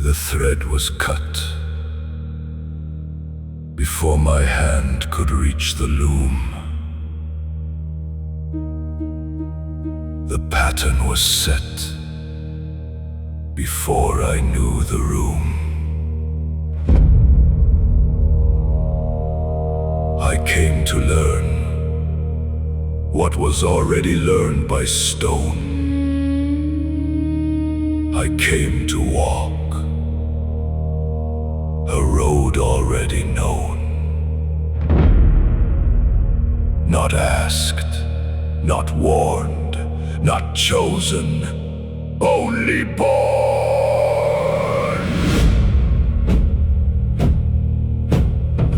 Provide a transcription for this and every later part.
The thread was cut before my hand could reach the loom. The pattern was set before I knew the room. I came to learn what was already learned by stone. I came to walk a road already known. Not asked, not warned, not chosen, only born.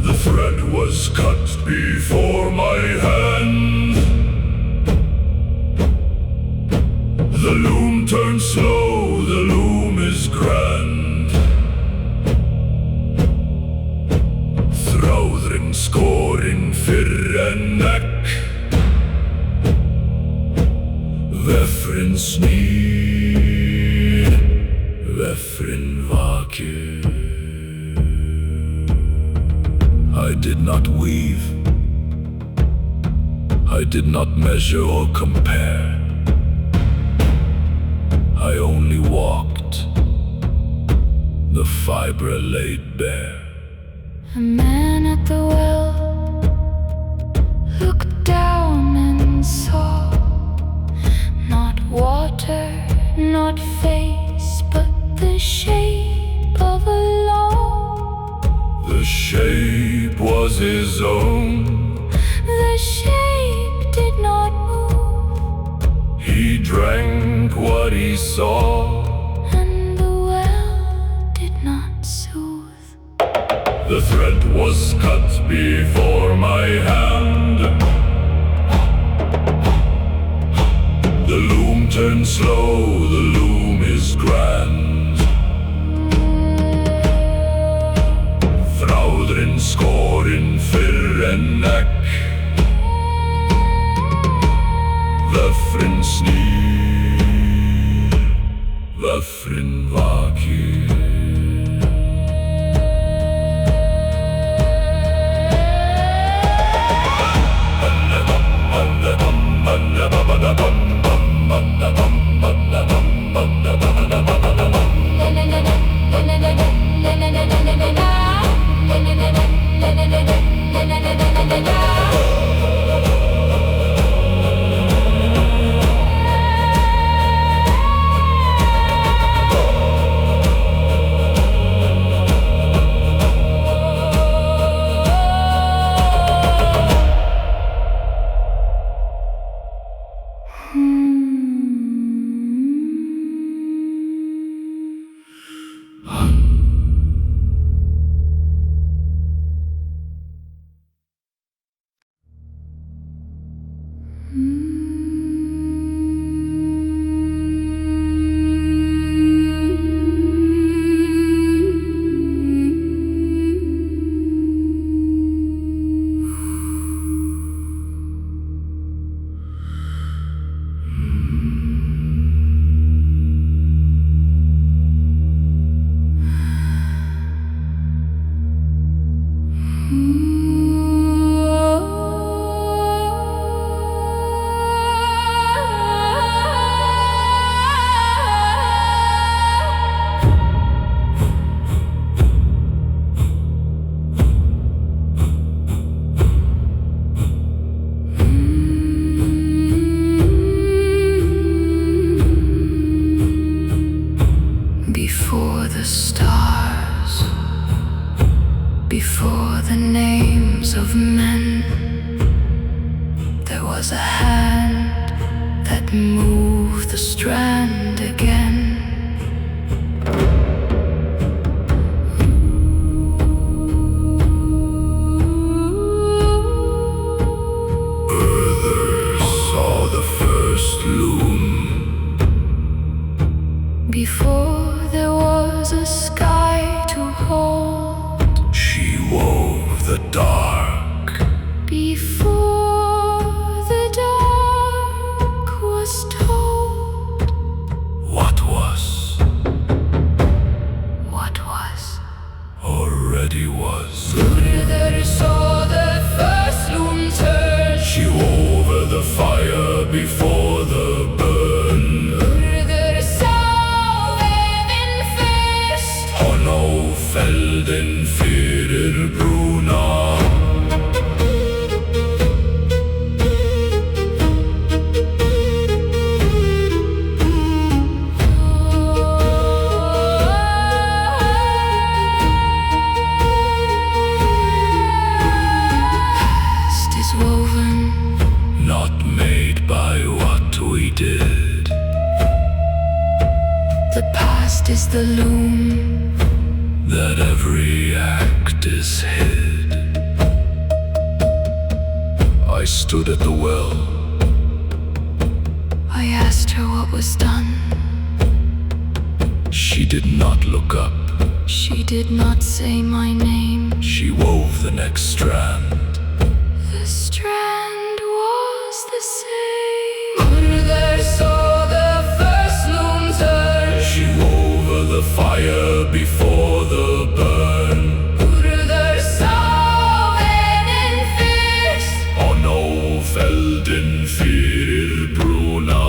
The thread was cut before my hand. The loom turned slow, the loom is grand. Þráðrinn skorinn fyrr en ekk. Vefrinn snýr, vefrinn vakir. I did not weave, I did not measure or compare. I only walked, the fibre laid bare. A man at the well looked down and saw not water, not face, but the shape of a law. The shape was his own. The shape did not move. He drank what he saw, and the well did not soothe. The thread was cut before my hand. The loom turned slow, the loom is grand. Þráðrinn skorinn fyrr en ekk. Vefrinn snýr, vefrinn vakir. Before the stars, before the names of men, there was a hand that moved the strand again. Urðr saw the first loom. Before there was a sky to hold, She wove the dark. before the dark was told. What was? What The past is the loom, that every act is hid. I stood at the well. I asked her what was done. She did not look up. She did not say my name. She wove the next strand. The strand was the same. Urðr saw the first loom turn. She wove over the fire before the burn. Urðr saw venin fyrst. Og nå feldin fyrir brúna.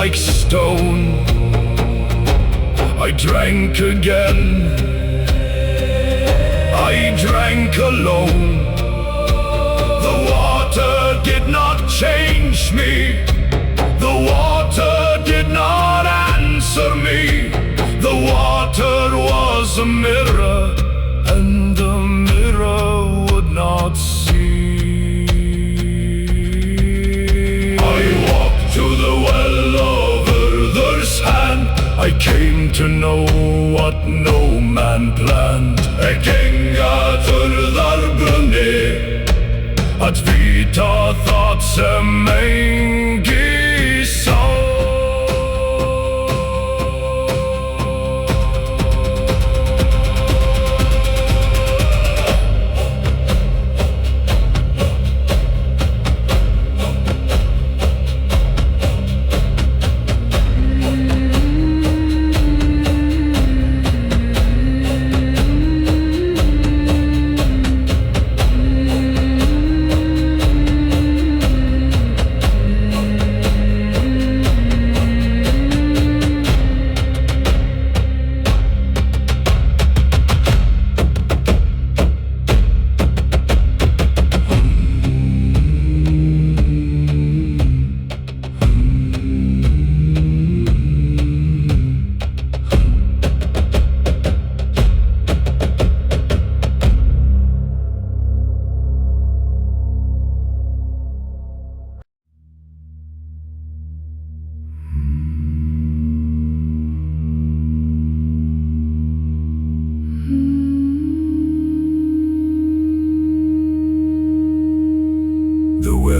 Like stone, I drank again. I drank alone. The water did not change me. The water did not answer me. The water was a mirror, and the mirror would not see. I walked to the well of Urðr's hand. I came to know what no man planned. Ég gengat Urðarbrunnr, að vita það sem engi sá.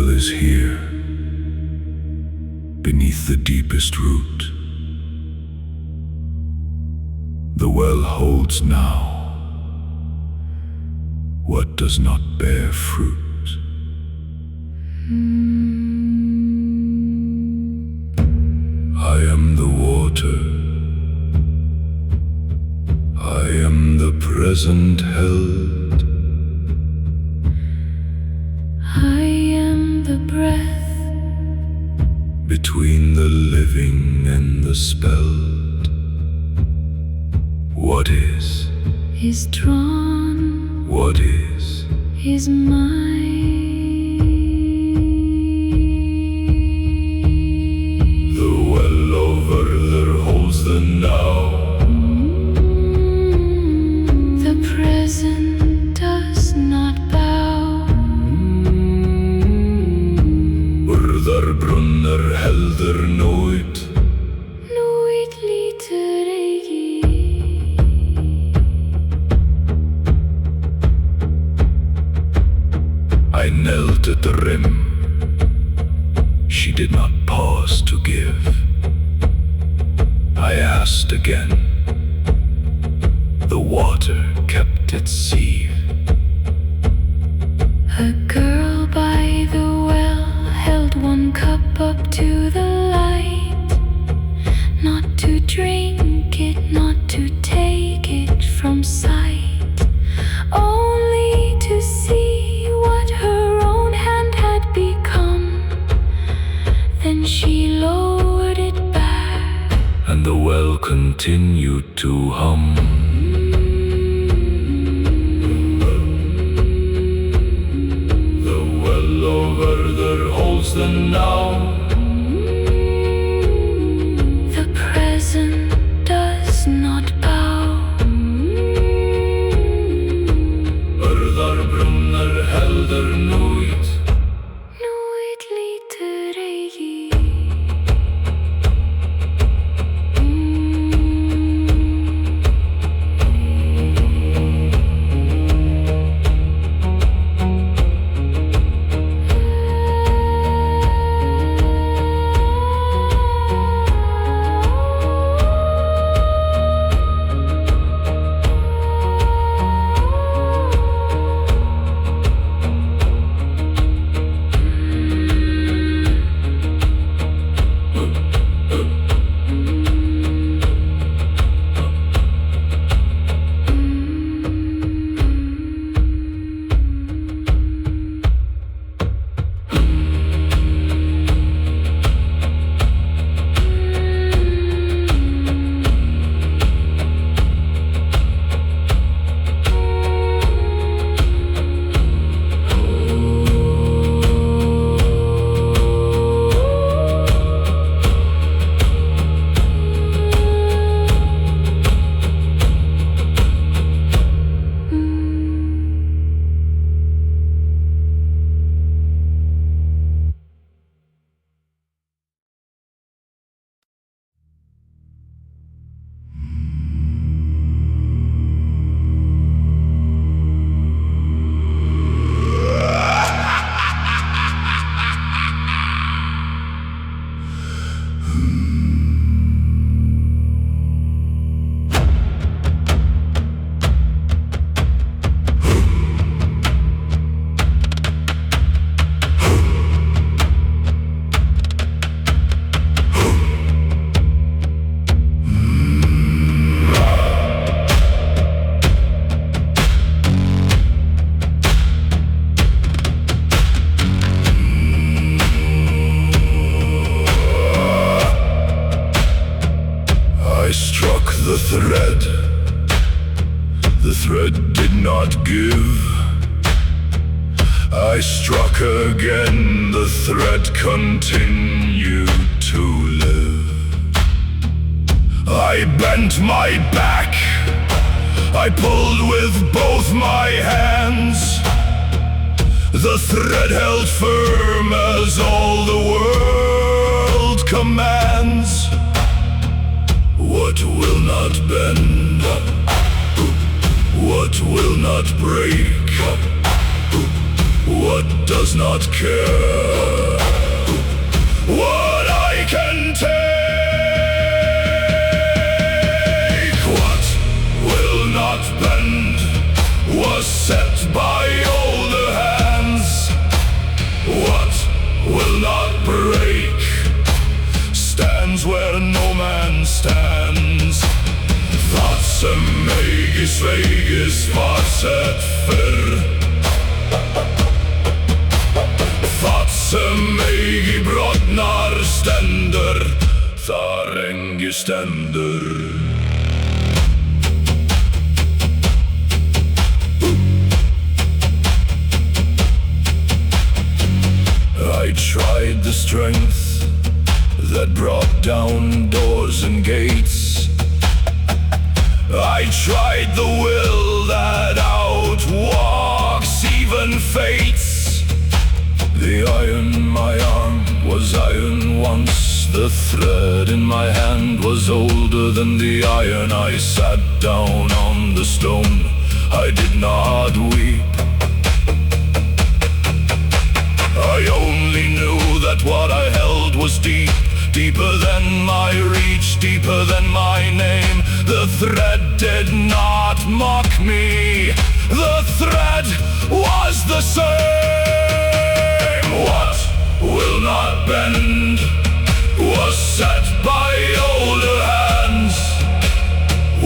well is here, beneath the deepest root. The well holds now what does not bear fruit. I am the water, I am the present held, I am the breath between the living and the spelled. What is drawn, what is mine. The well of Urðr holds the now. The present does not bow. Urðarbrunnr heldur nóit. Nóit lítur eigi. I knelt at the rim. She did not pause to give. I asked again. The water kept its sieve. A girl by the well held one cup up to the light, not to drink it, not to take it from sight, only to see what her own hand had become. Then she lowered it back, and the well continued to hum. The well of Urðr holds the now. the present does not bow. Urðarbrunnr heldur nóit. Nóit lítur eigi. The thread did not give. I struck again, the thread continued to live. I bent my back, I pulled with both my hands. The thread held firm as all the world commands. What will not bend? What will not break? but does not care what I can take. What will not bend was set by older hands. What will not break stands where no man stands. Það sem eigi sveigist var sett fyrr. Það sem eigi brotnar stendur, þar engi stendur. I tried the strength that brought down doors and gates. I tried the will that outwalks even fates. The iron in my arm was iron once. The thread in my hand was older than the iron. I sat down on the stone, I did not weep. I only knew that what I held was deep, deeper than my reach, deeper than my name. The thread did not mock me, the thread was the same. What will not bend was set by older hands.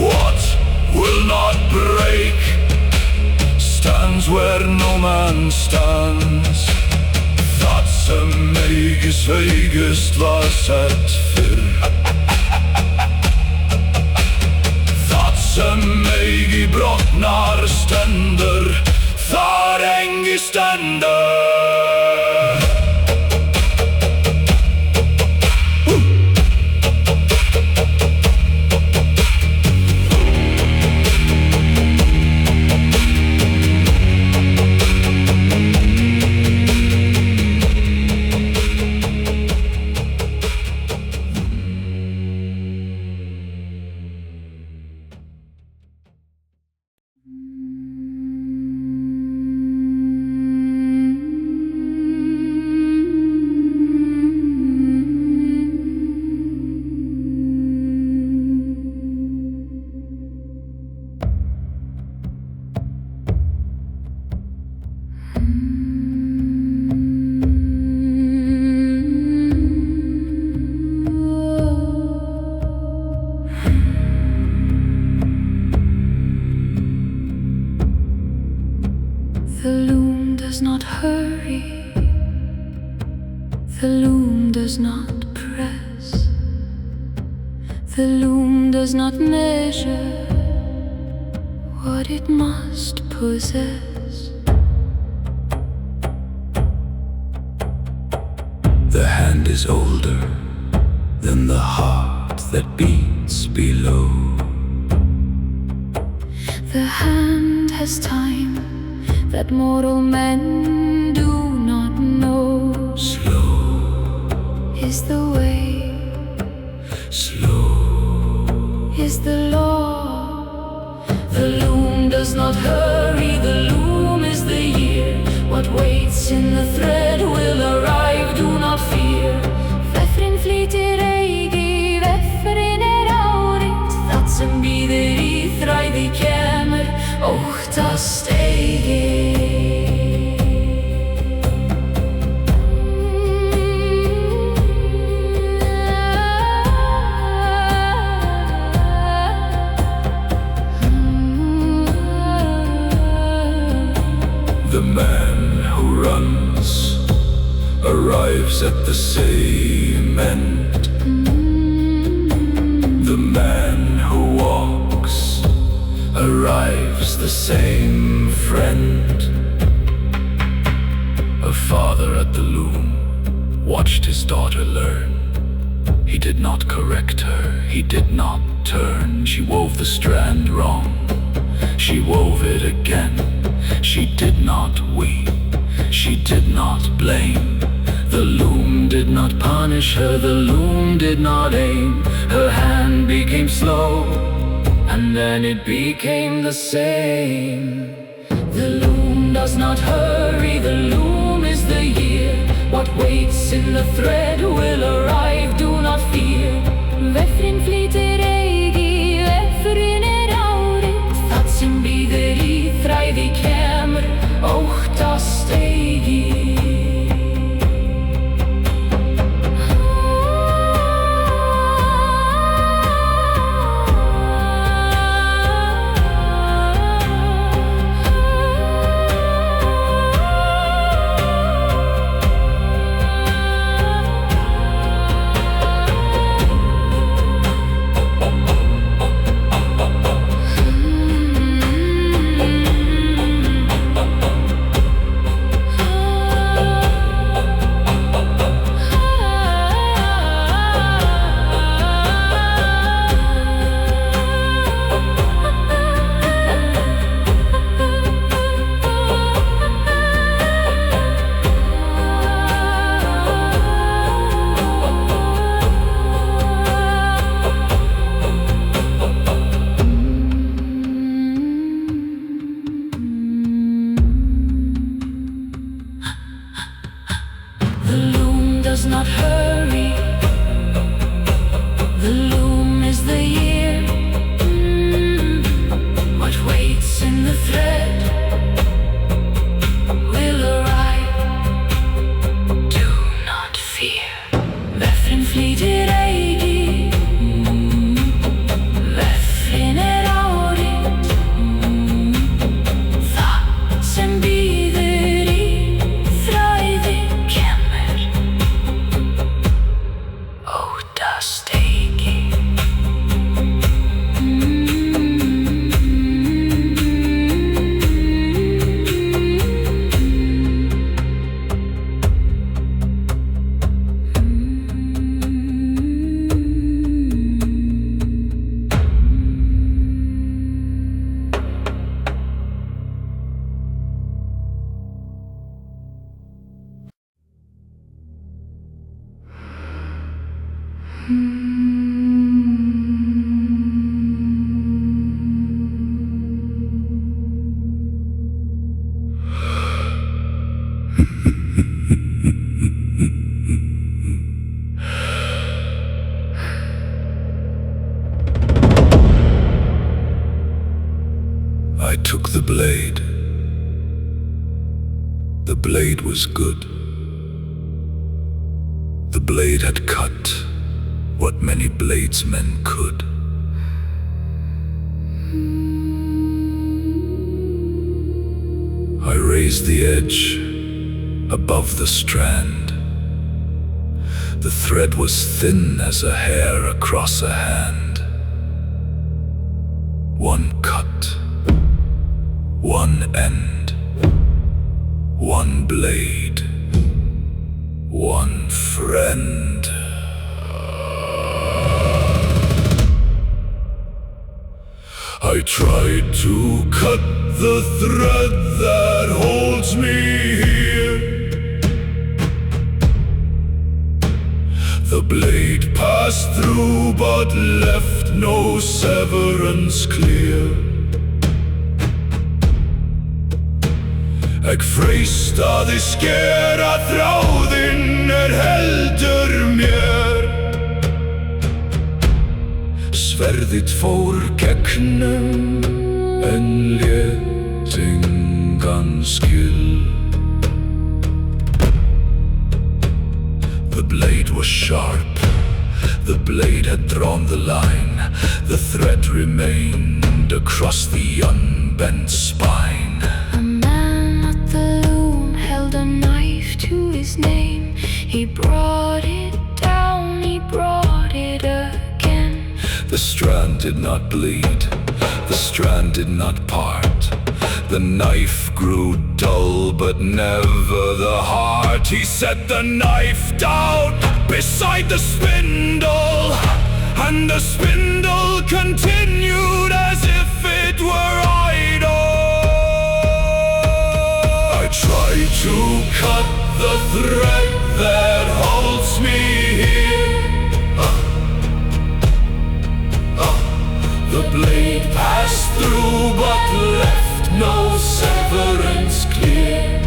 What will not break stands where no man stands. Það sem eigi sveigist var sett fyrr. Það sem eigi brotnar stendur, þar engi stendur. The loom does not hurry, the loom does not press, the loom does not measure what it must possess. The hand is older than the heart that beats below. The hand has time that mortal men do not know. Slow is the way, slow is the law. The loom does not hurry, the loom is the year. What waits in the thread will arrive, do not fear. Veffrin flýtir eigi, veffrin árið. Það sem bíður í þræði kemur, óttast eigi. The man who runs arrives at the same end. The man who walks arrives the same friend. A father at the loom watched his daughter learn. He did not correct her, he did not turn. She wove the strand wrong, she wove it again. She did not weep, she did not blame. The loom did not punish her, the loom did not aim. Her hand became slow, and then it became the same. The loom does not hurry, the loom soon the thread will arrive, do not fear. Vefrin flytur eigi, vefrin árið. Það sem bíður í þræði kemur, óttast eigi. The loom does not hurry. The loom is the year. What waits in the thread will arrive. Do not fear. Vefrin flytur eigi. Vefrin árið. Það sem bíður í þræði kemur, óttast eigi. I took the blade. The blade was good. The blade had cut what many bladesmen could. I raised the edge above the strand. The thread was thin as a hair across a hand. One cut, one end, one blade, one friend. I tried to cut the thread that holds me here. The blade passed through but left no severance clear. Ek freista þig skera þráðinn heldur mér. Sverðið fór gegnum en lét engan skil. The blade was sharp. The blade had drawn the line. The thread remained across the unbent spine. A man at the loom held a knife to his name. He brought it down, he brought it again. The strand did not bleed. The strand did not part. The knife grew dull, but never the heart. He set the knife down beside the spindle, and the spindle continued as if it were idle. I tried to cut the thread that holds me here. The blade passed through but left no severance clear.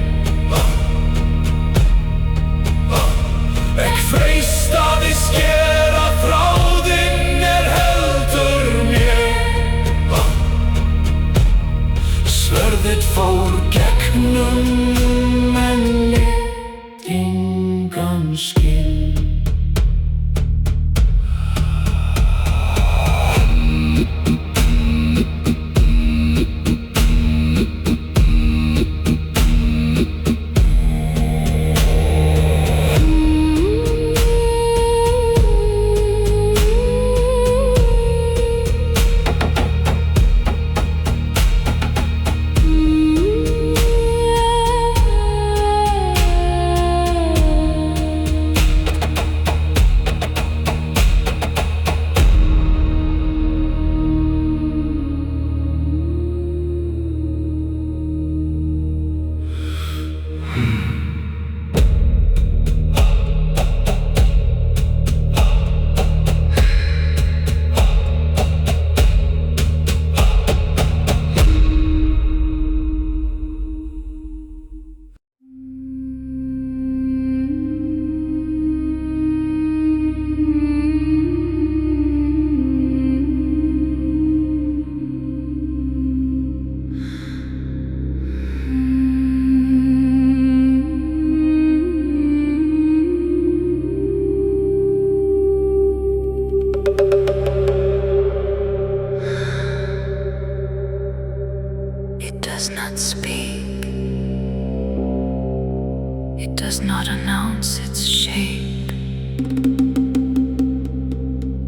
does not announce its shape.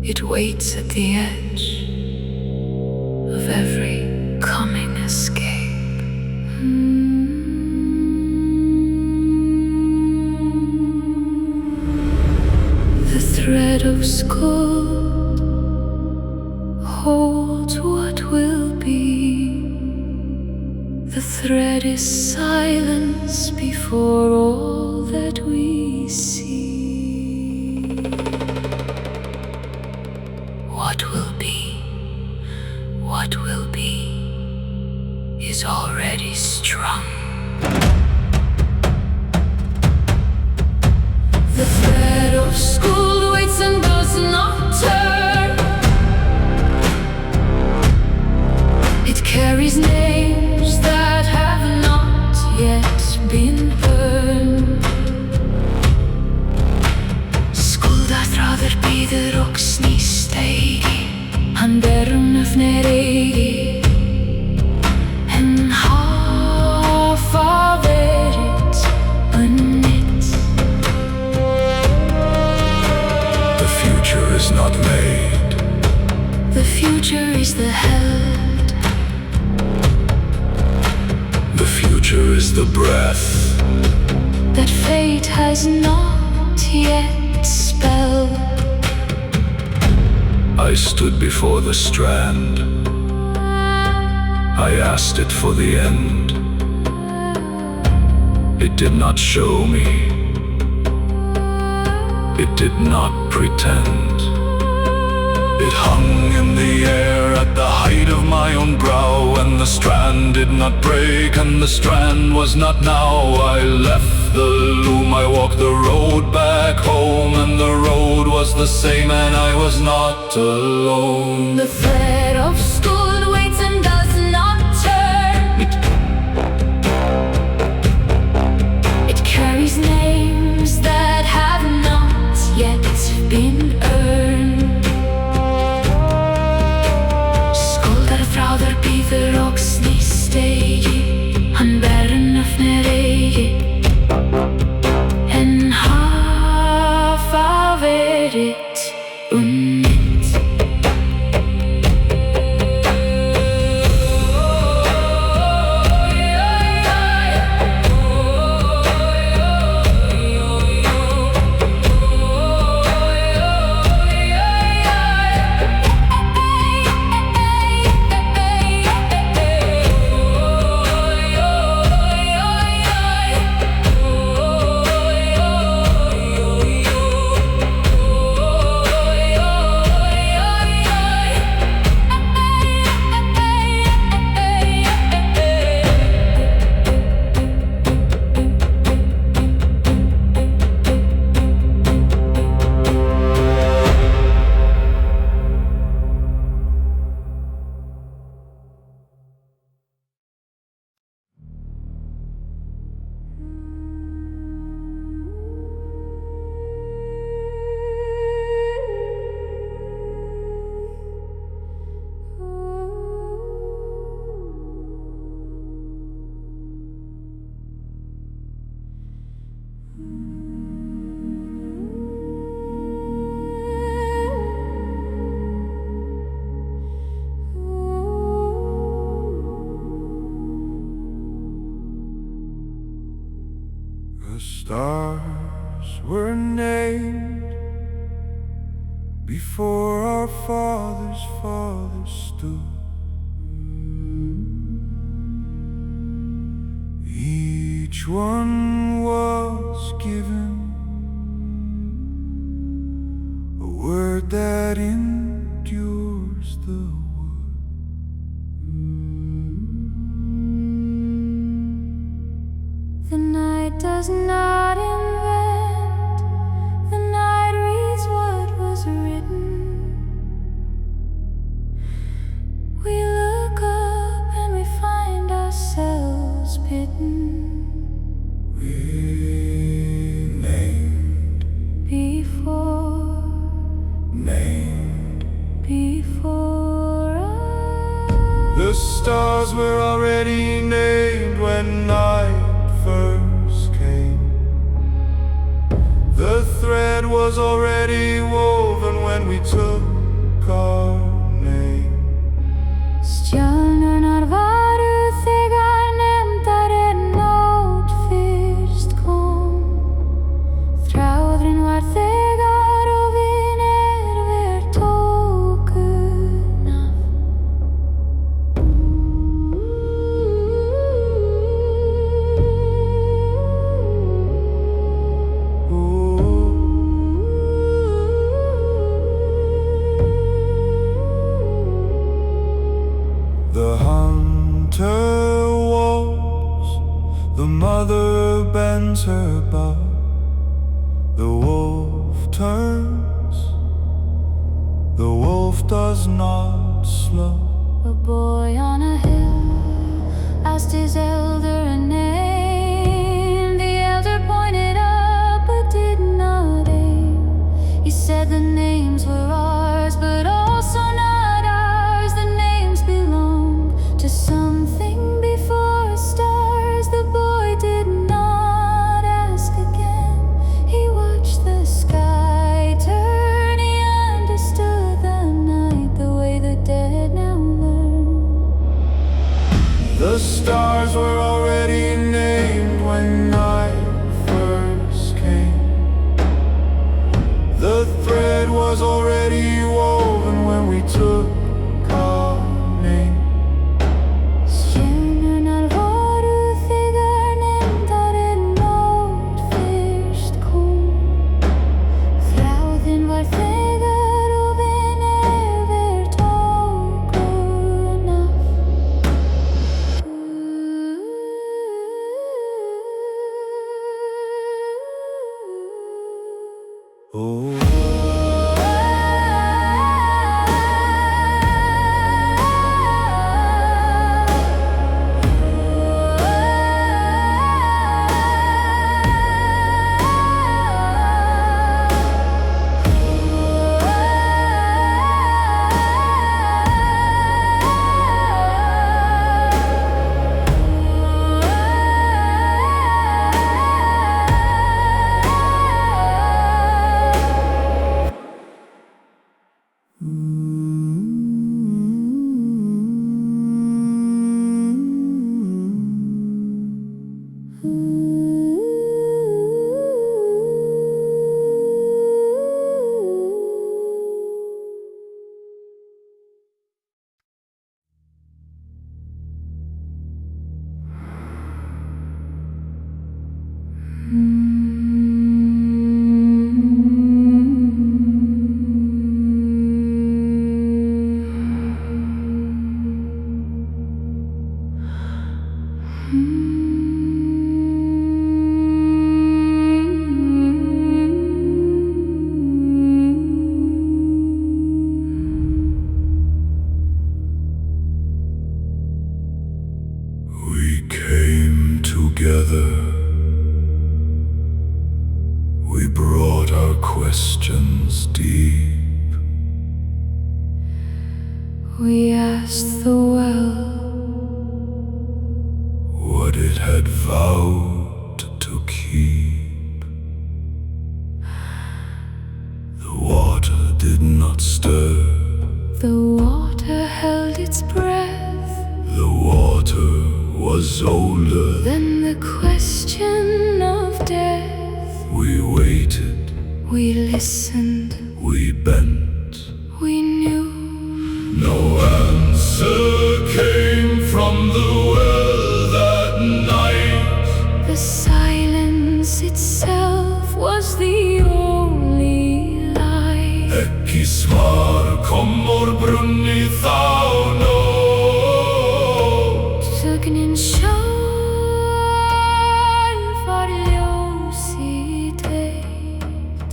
It waits at the edge of every coming escape. The thread of skull holds what will be. The thread is silence before all that we see. What will be, is already strung. The thread of school waits and does not turn. It carries names that have not yet been earned. Skuldarþráðr bíður og snýst eigi. Hann ber nöfnir eigi. En hafa verið unnið. The future is not made. The future is the held. The future is the breath that fate has not yet spelled. I stood before the strand. I asked it for the end. It did not show me. It did not pretend. It hung in the air at the height of my own brow, and the strand did not break, and the strand was not now. I left the loom, I walked the road back home, and the road was the same, and I was not alone. The thread of school waits and does not turn. It carries names that have not yet been earned. Skuldarþráðr bíður og snýst eigi. Hann ber nöfnir eigi. En hafa verið unnið. The stars were named before our fathers' stood. Each one was given a word that endures the wood. The night does not invent. The night reads what was written. We look up and we find ourselves bitten. We named before us. the stars were already named when night first came. was already woven when we took our name. Stjörnurnar varu þegar nefndar nótt fyrst kom. Þráðrinn var þegar ofinn við tókun af. The hunter walks, the mother bends her bow. The wolf turns, the wolf does not slow. A boy on a hill asked his elder a name. The elder pointed up but did not aim. He said the names were ours, but also not ours. The names belong to something before stars. The boy did not ask again. He watched the sky turn. He understood the night the way the dead now learn. The stars were already named when night first came. The thread was already woven when we took our name. Stjörnurnar voru þegar nefndar nótt fyrst kom. Þráðinn var þegar ofinn við tókun af. Oh. We came together. We brought our questions deep. We asked the well what it had vowed to keep. The water did not stir. The water held its breath. The water was older Then the question of death. We waited, We listened. we bent. We knew. No answer came from the well that night. The silence itself was the only light. Ekki svar kom úr brunni þá nótt. Þögnin sjálf var ljós í teitt.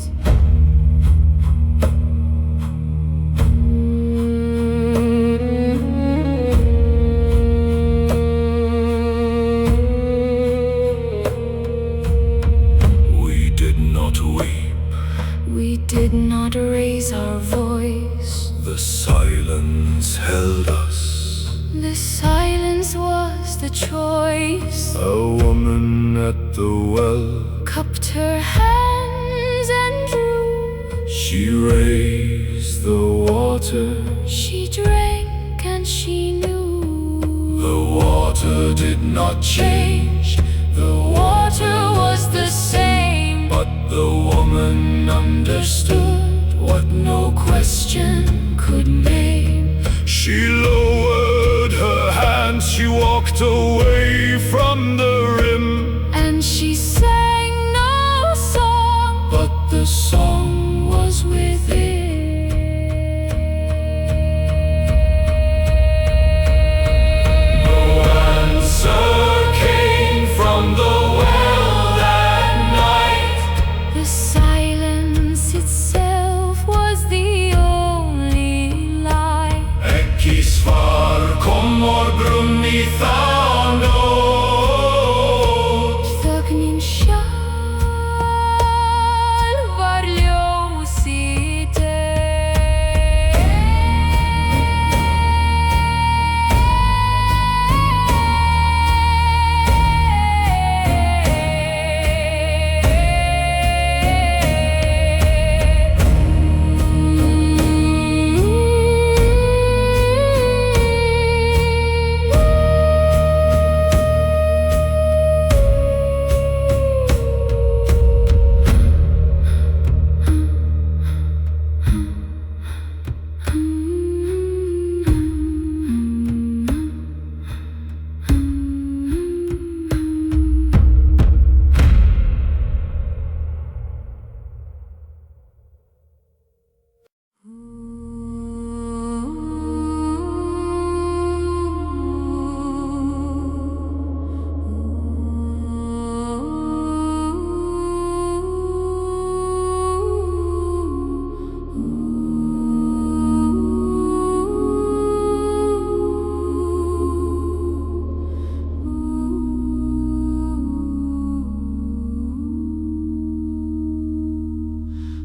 We did not weep. We did not raise our voice. The silence held us. The silence was the choice. A woman at the well Cupped her hands and drew She raised the water. She drank and she knew. The water did not change. The water was the same. But the woman understood what no question could name. She lowered her hands, she walked away from the rim. And she sang no song, but the song was within. No answer came from the well that night. The silence itself was the only lie. Ekki svar kom Urðrbrunn í þá nótt. Þögnin sjálf var ljós í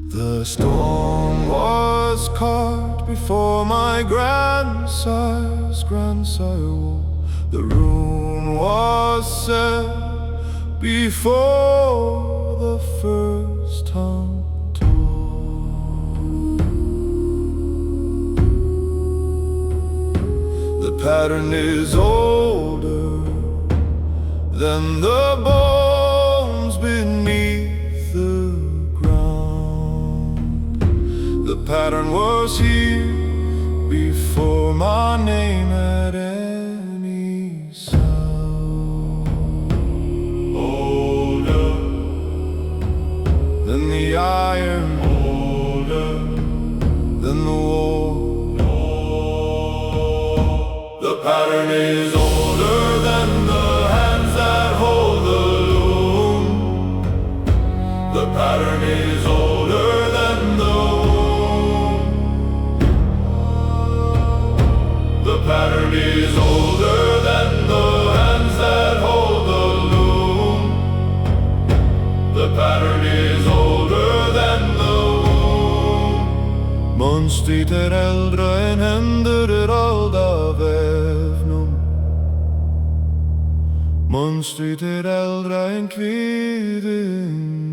The stone was carved before my grandsire's grandsire wore. The rune was set before the first tongue tore. The pattern is older than the bones beneath the The pattern was here before my name had any sound. Older than the iron, older than the war. The pattern is older than the hands that hold the loom. The pattern is older than the The pattern is older than the hands that hold the loom. The pattern is older than the womb. Monstret äldre än händer alda vävnum. Monstret äldre än kviden.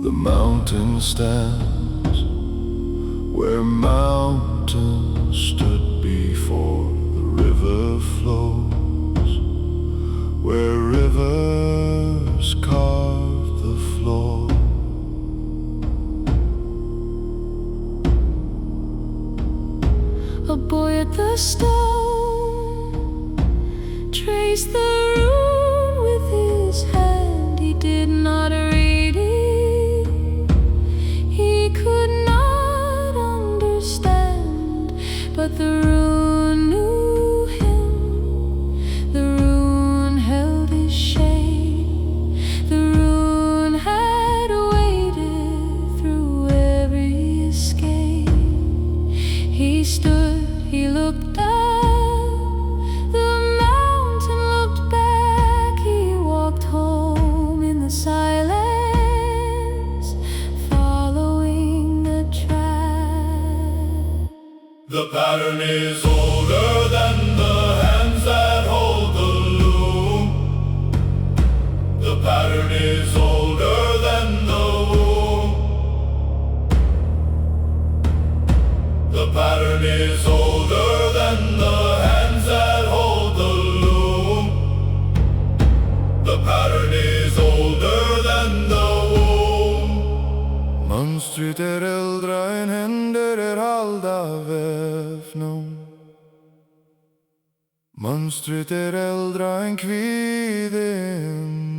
The mountain stands where mountains stood before the river flows, where rivers carved the floor. A boy at the stone traced the rune with his hand. He did not read it. He could not understand, but the rune knew him. Monstret äldre än händer halda vävnum. Monstret äldre än kviden.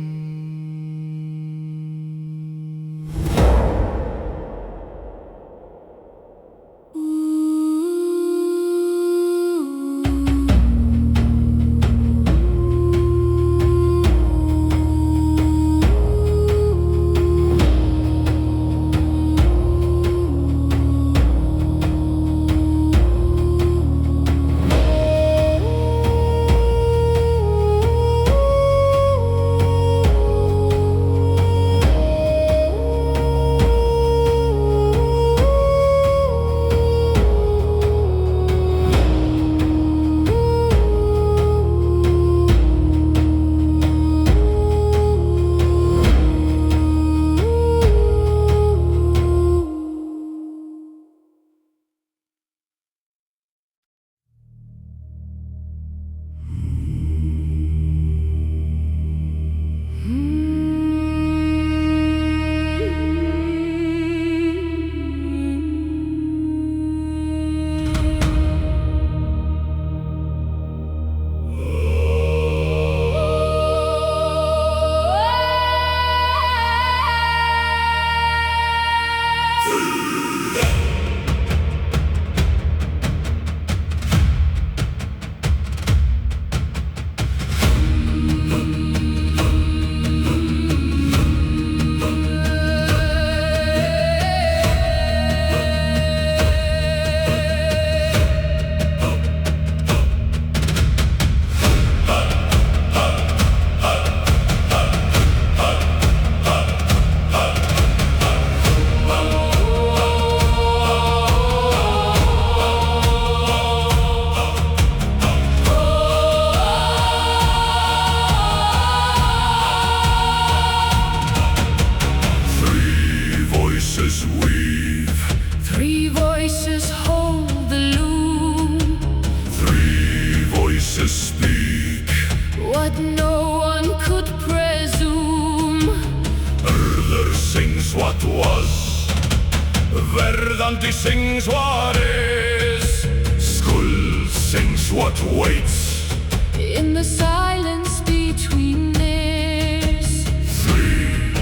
Verðandi sings what is. Skuld sings what waits. In the silence between theirs. Three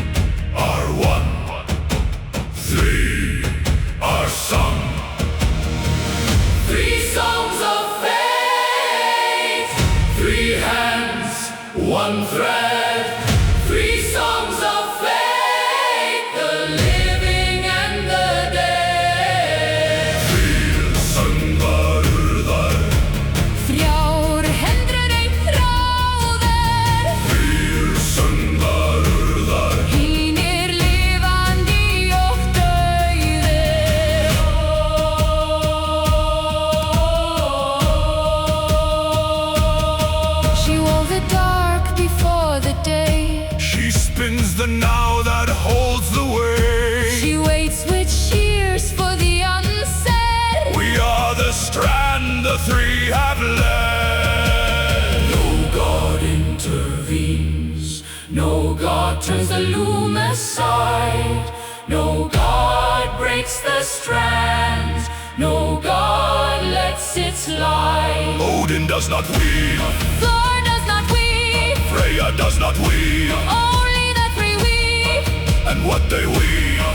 are one. Three are sung. Three songs of fate. Three hands, one thread. Three songs of fate. The living and the dead. Þrír Sönva Urðar. Þrjár hendur ein Þráðrinn. Þrír Sönva Urðar. Hinir lifandi og dauðir. She wove the dark before the day. She spins the now that holds the way. She waits with shears for the unsaid. We are the strand the three have led. No god intervenes. No god turns the loom aside. No god breaks the strands. No god lets it slide. Odin does not weave. Thor does not weave. Freya does not weave. Only the three weave. And what they weave.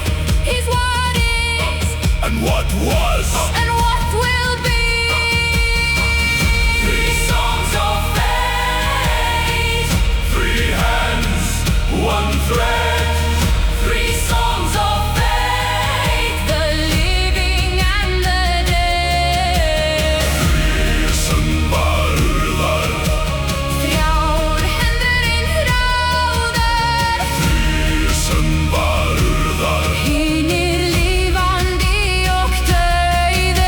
Is what is. And what was. And what will be. Three songs of fate. Three hands, one thread. Three songs of fate. The living and the dead. Þrír Sönva Urðar. Þrjár hendur ein Þráðrinn. Þrír Sönva Urðar. Hinir lifandi og dauðir.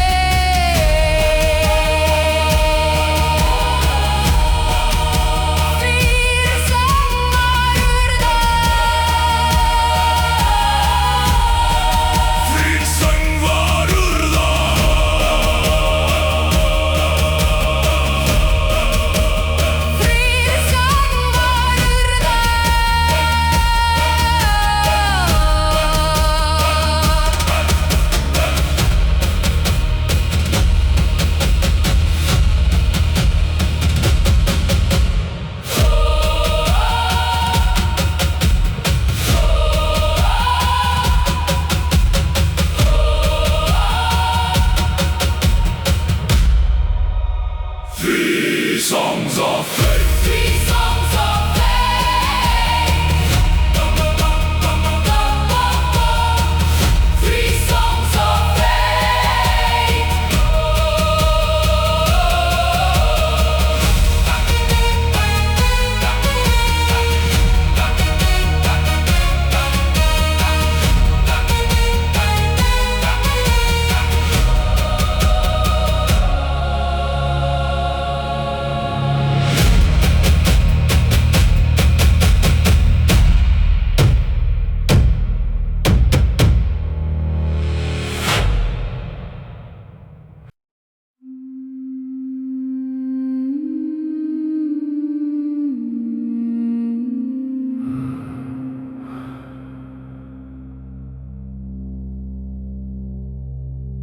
songs of faith. Three songs of faith. Three songs of faith.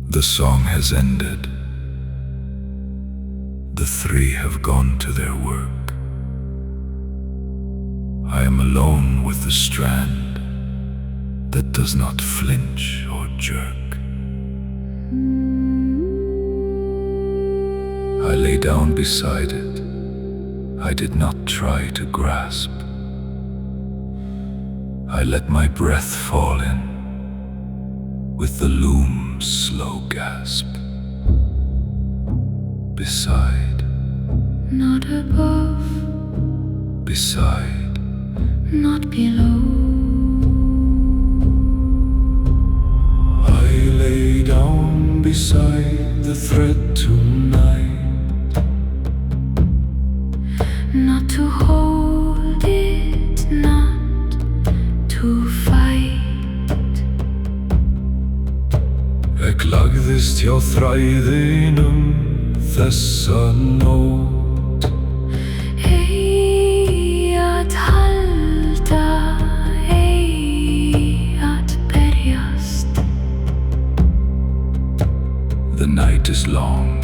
The song has ended. The three have gone to their work. I am alone with the strand that does not flinch or jerk. I lay down beside it. I did not try to grasp. I let my breath fall in with the loom's slow gasp. Beside, Not above, beside, not below. I lay down beside the thread tonight. Not to hold it, not to fight. Ek lagðist hjá þræðinum þessa nótt. Ei að halda, ei að berjast. The night is long.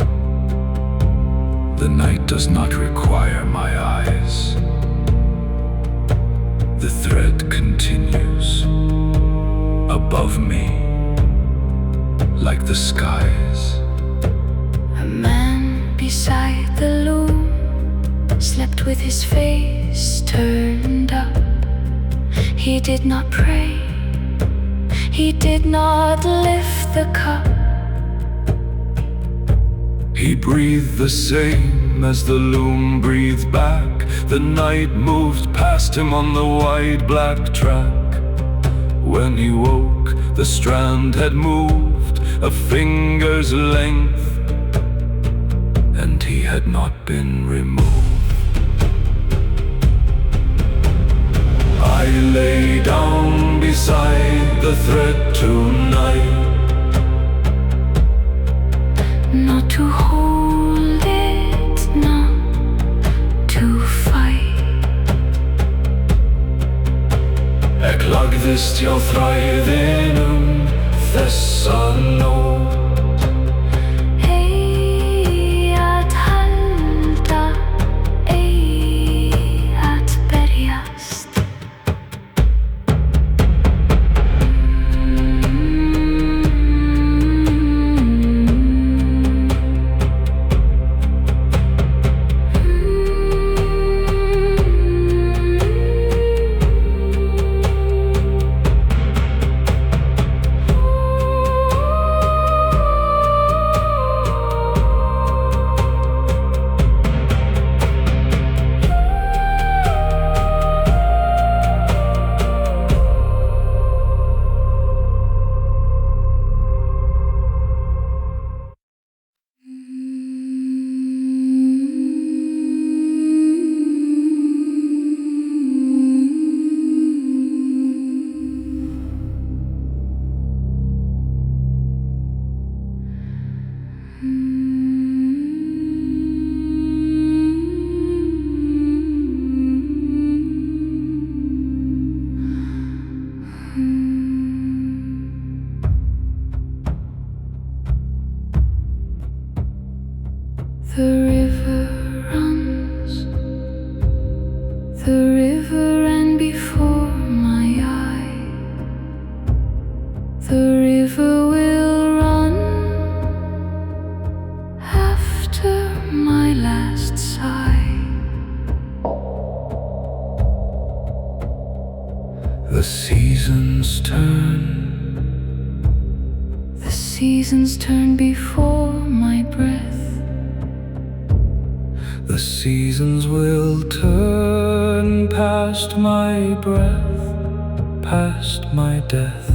The night does not require my eyes. The thread continues above me, like the skies. A man beside the loom slept with his face turned up. He did not pray, he did not lift the cup. He breathed the same as the loom breathed back. The night moved past him on the wide black track. When he woke, the strand had moved a finger's length, and he had not been removed. I lay down beside the thread tonight. Not to hold it, not to fight. Ek lagðist hjá þræðinum þessa nótt. Ei að halda, ei að berjast. The river runs, the river ran before my eye. The river will run after my last sigh. The seasons turn. The seasons turn before my breath. The seasons will turn past my breath, past my death.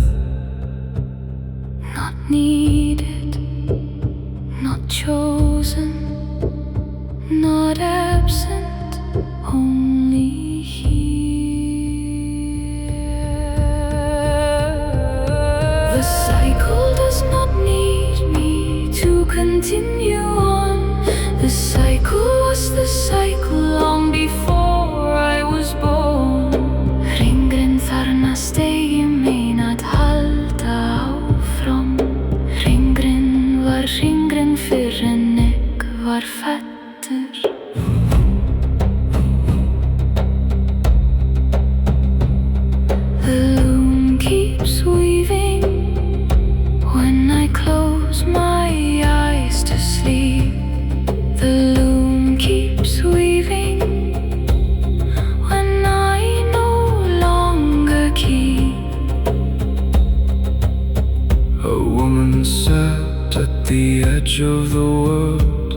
Not needed, not chosen, not absent, only here. The cycle does not need me to continue on. The cycle was the cycle long before I was born. Hringrinn þarna steig ég mein að halda áfram. Hringrinn var hringrinn fyrr en ég var fæddur. The loom keeps weaving when I close my eyes to sleep. The loom keeps weaving when I no longer keep. A woman sat at the edge of the world.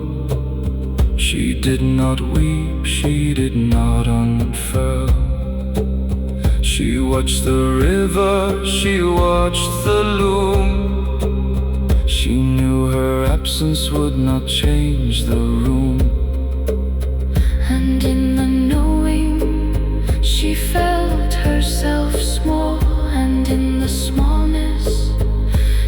She did not weep, she did not unfurl. She watched the river, she watched the loom. She knew her absence would not change the room. And in the knowing, she felt herself small, and in the smallness,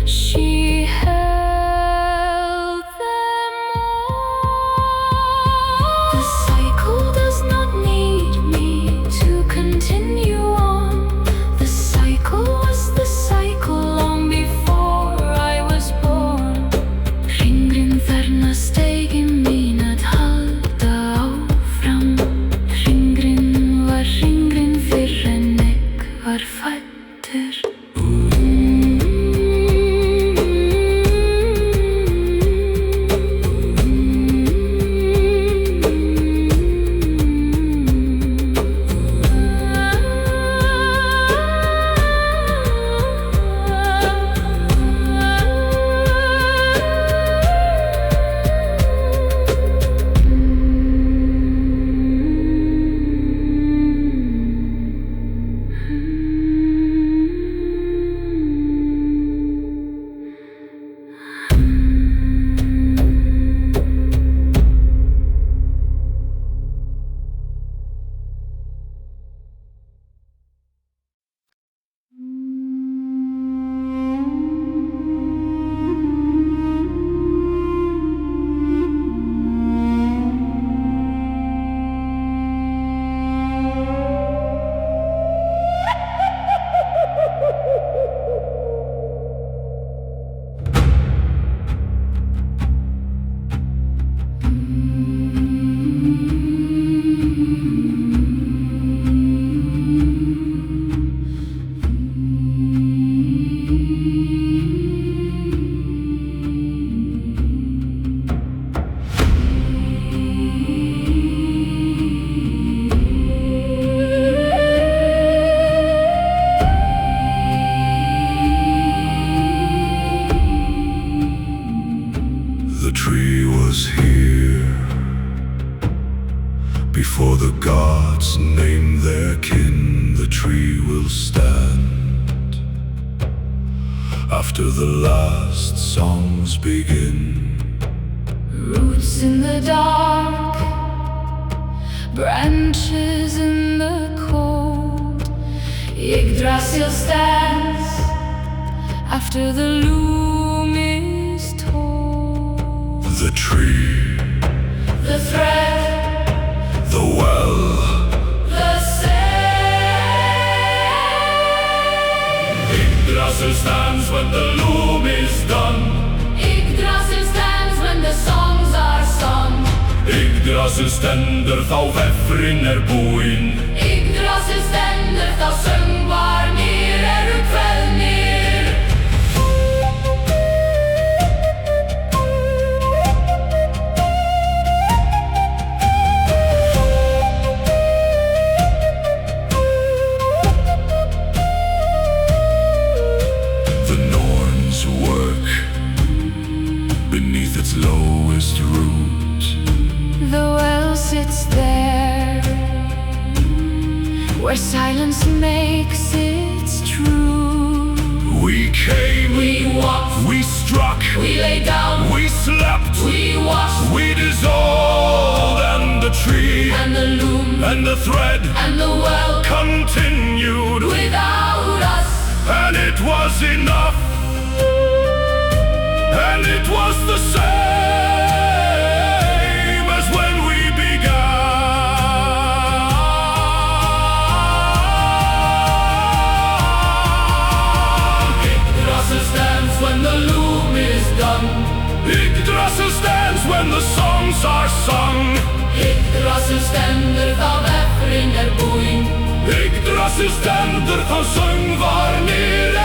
she held them all. The cycle does not need me to continue on. The cycle was the cycle long before I was born. Hringrinn þarna steig ég mein að halda áfram. Hringrinn var hringrinn fyrr en ég var fæddur. The tree was here before the gods named their kin. The tree will stand after the last songs begin. Roots in the dark, branches in the cold. Yggdrasil stands after the loom is told. The tree, the thread, the well, the same. Yggdrasil stands when the loom is done. Yggdrasil stands when the songs are sung. Yggdrasill Stendr þá vefrinn búinn. Yggdrasil Stendr þá söngvarnir kveðnir. where silence makes its true. We came, We walked, we struck, we lay down, we slept, we watched, we dissolved, and the tree, and the loom, and the thread, and the well continued, without us. and it was enough, and it was the same as when we began. Yggdrasil stands when the loom is done. Yggdrasil stands when the songs are sung. Yggdrasill Stendr, þá búinn. Yggdrasill Stendr, þá Sångvarnir